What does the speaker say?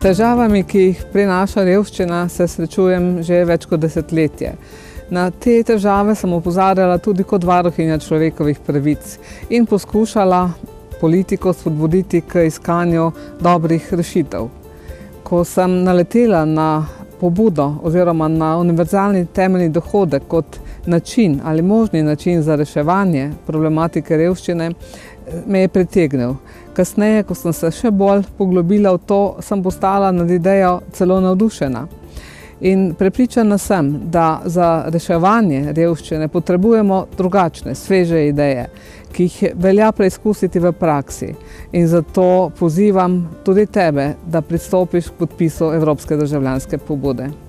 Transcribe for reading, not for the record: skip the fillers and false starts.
težavami, ki jih prinaša revščina, se srečujem že več kot desetletje. Na te težave sem opozarjala tudi kot varuhinja človekovih pravic in poskušala politiko spodbuditi k iskanju dobrih rešitev. Ko sem naletela na pobudo oziroma na univerzalni temeljni dohodek kot način ali možni način za reševanje problematike revščine, me je pritegnil. Kasneje, ko sem se še bolj poglobila v to, sem postala nad idejo celo navdušena. In prepričana sem, da za reševanje revščine potrebujemo drugačne, sveže ideje, ki jih velja preizkusiti v praksi. In zato pozivam tudi tebe, da pristopiš k podpisu Evropske državljanske pobude.